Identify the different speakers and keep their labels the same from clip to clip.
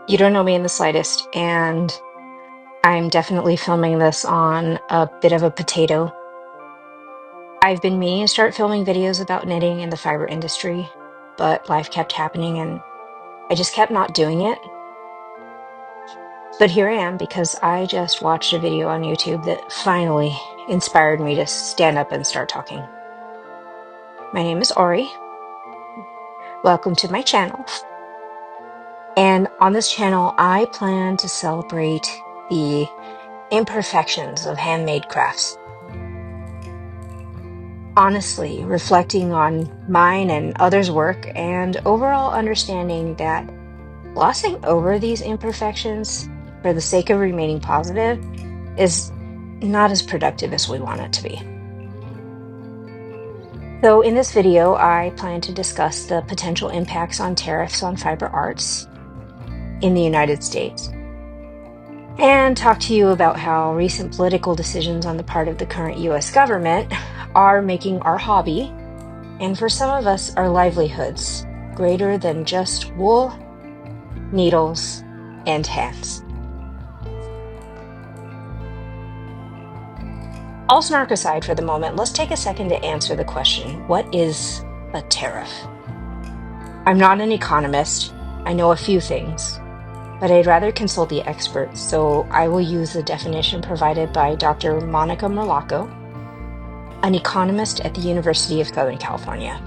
Speaker 1: You don't know me in the slightest, and I'm definitely filming this on a bit of a potato. I've been meaning to start filming videos about knitting in the fiber industry, but life kept happening and I just kept not doing it. But here I am because I just watched a video on YouTube that finally inspired me to stand up and start talking. My name is Ori. Welcome to my channel. And on this channel, I plan to celebrate the imperfections of handmade crafts. Honestly, reflecting on mine and others' work and overall understanding that glossing over these imperfections for the sake of remaining positive is not as productive as we want it to be. So in this video, I plan to discuss the potential impacts on tariffs on fiber arts in the United States and talk to you about how recent political decisions on the part of the current US government are making our hobby, and for some of us, our livelihoods, greater than just wool, needles, and hands. All snark aside for the moment, let's take a second to answer the question, what is a tariff? I'm not an economist. I know a few things, but I'd rather consult the experts, so I will use the definition provided by Dr. Monica Morlacco, an economist at the University of Southern California.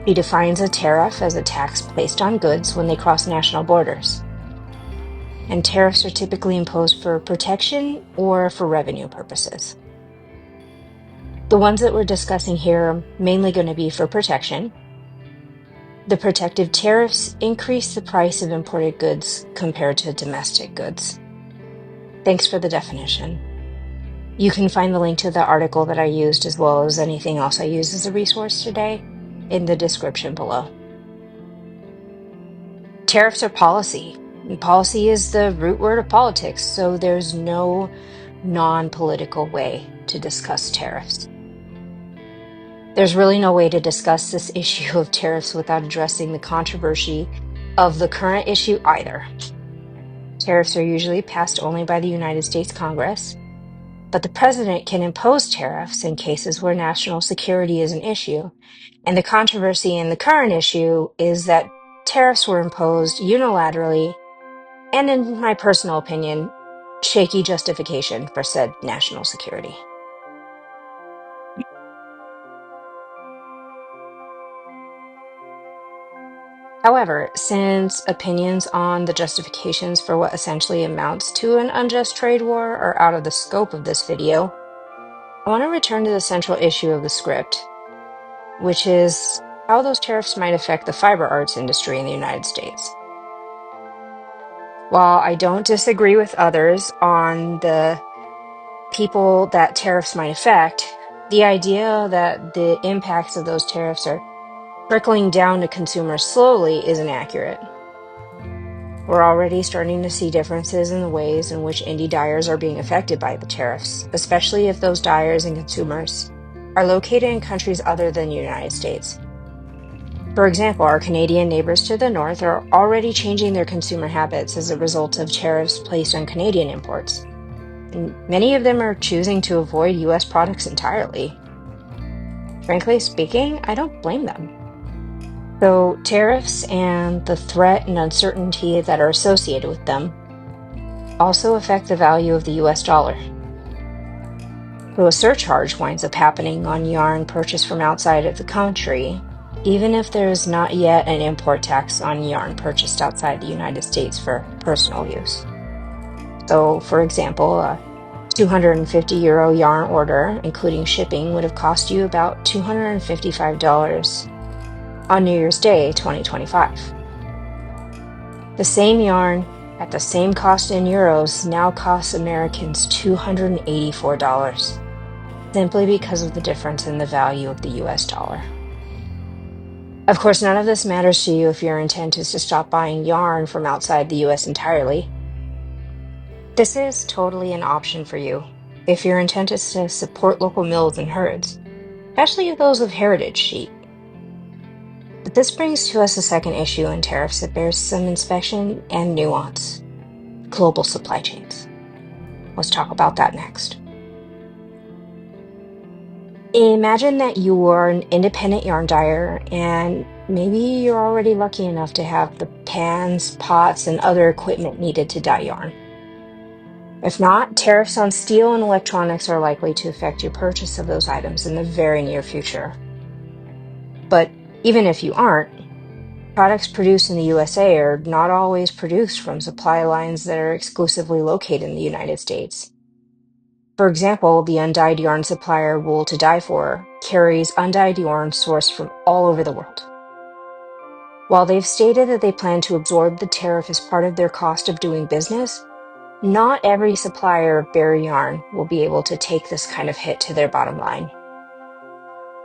Speaker 1: He defines a tariff as a tax placed on goods when they cross national borders. And tariffs are typically imposed for protection or for revenue purposes. The ones that we're discussing here are mainly going to be for protection. The protective tariffs increase the price of imported goods compared to domestic goods. Thanks for the definition. You can find the link to the article that I used as well as anything else I used as a resource today in the description below. Tariffs are policy. And policy is the root word of politics, so there's no non-political way to discuss tariffs. There's really no way to discuss this issue of tariffs without addressing the controversy of the current issue either. Tariffs are usually passed only by the United States Congress, but the president can impose tariffs in cases where national security is an issue. And the controversy in the current issue is that tariffs were imposed unilaterally and, in my personal opinion, shaky justification for said national security. However, since opinions on the justifications for what essentially amounts to an unjust trade war are out of the scope of this video, I want to return to the central issue of the script, which is how those tariffs might affect the fiber arts industry in the United States. While I don't disagree with others on the people that tariffs might affect, the idea that the impacts of those tariffs are trickling down to consumers slowly isn't accurate. We're already starting to see differences in the ways in which indie dyers are being affected by the tariffs, especially if those dyers and consumers are located in countries other than the United States. For example, our Canadian neighbors to the north are already changing their consumer habits as a result of tariffs placed on Canadian imports. And many of them are choosing to avoid US products entirely. Frankly speaking, I don't blame them. So tariffs and the threat and uncertainty that are associated with them also affect the value of the US dollar. So a surcharge winds up happening on yarn purchased from outside of the country, even if there is not yet an import tax on yarn purchased outside the United States for personal use. So, for example, a €250 yarn order, including shipping, would have cost you about $255 on New Year's Day 2025. The same yarn at the same cost in euros now costs Americans $284, simply because of the difference in the value of the US dollar. Of course, none of this matters to you if your intent is to stop buying yarn from outside the US entirely. This is totally an option for you if your intent is to support local mills and herds, especially those of heritage sheep. The But this brings to us a second issue in tariffs that bears some inspection and nuance: global supply chains. Let's talk about that next. Imagine that you are an independent yarn dyer, and maybe you're already lucky enough to have the pans, pots, and other equipment needed to dye yarn. If not, tariffs on steel and electronics are likely to affect your purchase of those items in the very near future. But even if you aren't, products produced in the USA are not always produced from supply lines that are exclusively located in the United States. For example, the undyed yarn supplier Wool to Dye For carries undyed yarn sourced from all over the world. While they've stated that they plan to absorb the tariff as part of their cost of doing business, not every supplier of bare yarn will be able to take this kind of hit to their bottom line.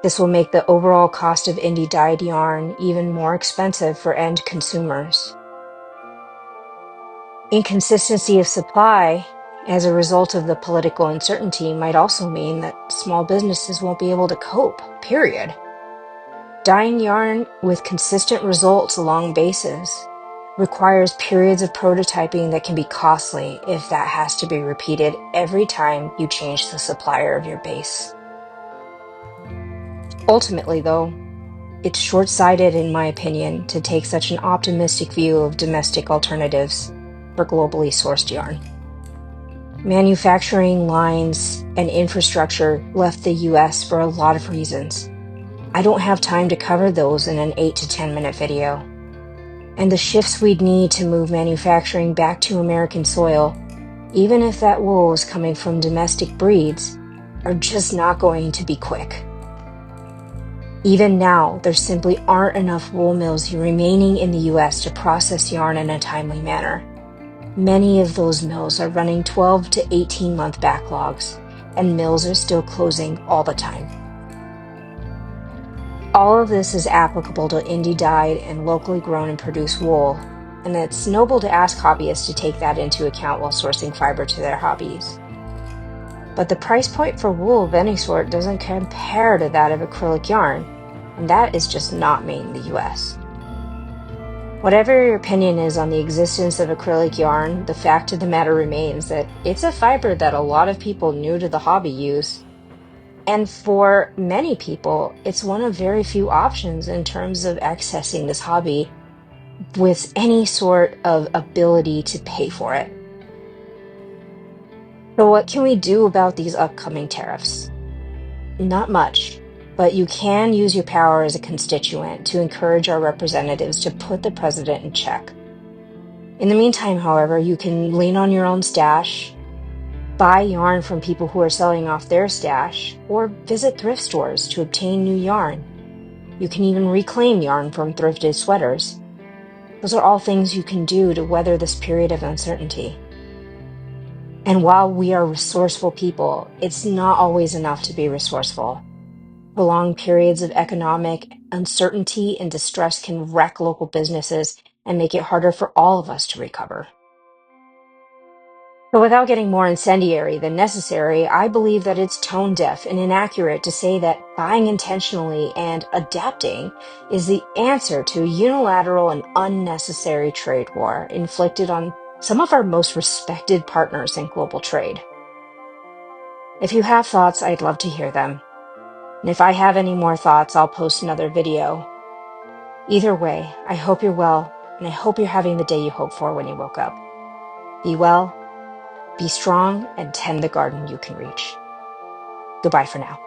Speaker 1: This will make the overall cost of indie dyed yarn even more expensive for end consumers. Inconsistency of supply as a result of the political uncertainty might also mean that small businesses won't be able to cope, period. Dyeing yarn with consistent results along bases requires periods of prototyping that can be costly if that has to be repeated every time you change the supplier of your base. Ultimately, though, it's short-sighted, in my opinion, to take such an optimistic view of domestic alternatives for globally sourced yarn. Manufacturing lines and infrastructure left the US for a lot of reasons. I don't have time to cover those in an 8 to 10 minute video. And the shifts we'd need to move manufacturing back to American soil, even if that wool is coming from domestic breeds, are just not going to be quick. Even now, there simply aren't enough wool mills remaining in the US to process yarn in a timely manner. Many of those mills are running 12 to 18-month backlogs, and mills are still closing all the time. All of this is applicable to indie dyed and locally grown and produced wool, and it's noble to ask hobbyists to take that into account while sourcing fiber to their hobbies. But the price point for wool of any sort doesn't compare to that of acrylic yarn, and that is just not made in the US. Whatever your opinion is on the existence of acrylic yarn, the fact of the matter remains that it's a fiber that a lot of people new to the hobby use. And for many people, it's one of very few options in terms of accessing this hobby with any sort of ability to pay for it. So what can we do about these upcoming tariffs? Not much. But you can use your power as a constituent to encourage our representatives to put the president in check. In the meantime, however, you can lean on your own stash, buy yarn from people who are selling off their stash, or visit thrift stores to obtain new yarn. You can even reclaim yarn from thrifted sweaters. Those are all things you can do to weather this period of uncertainty. And while we are resourceful people, it's not always enough to be resourceful. Prolonged periods of economic uncertainty and distress can wreck local businesses and make it harder for all of us to recover. But without getting more incendiary than necessary, I believe that it's tone deaf and inaccurate to say that buying intentionally and adapting is the answer to a unilateral and unnecessary trade war inflicted on some of our most respected partners in global trade. If you have thoughts, I'd love to hear them. And if I have any more thoughts, I'll post another video. Either way, I hope you're well, and I hope you're having the day you hoped for when you woke up. Be well, be strong, and tend the garden you can reach. Goodbye for now.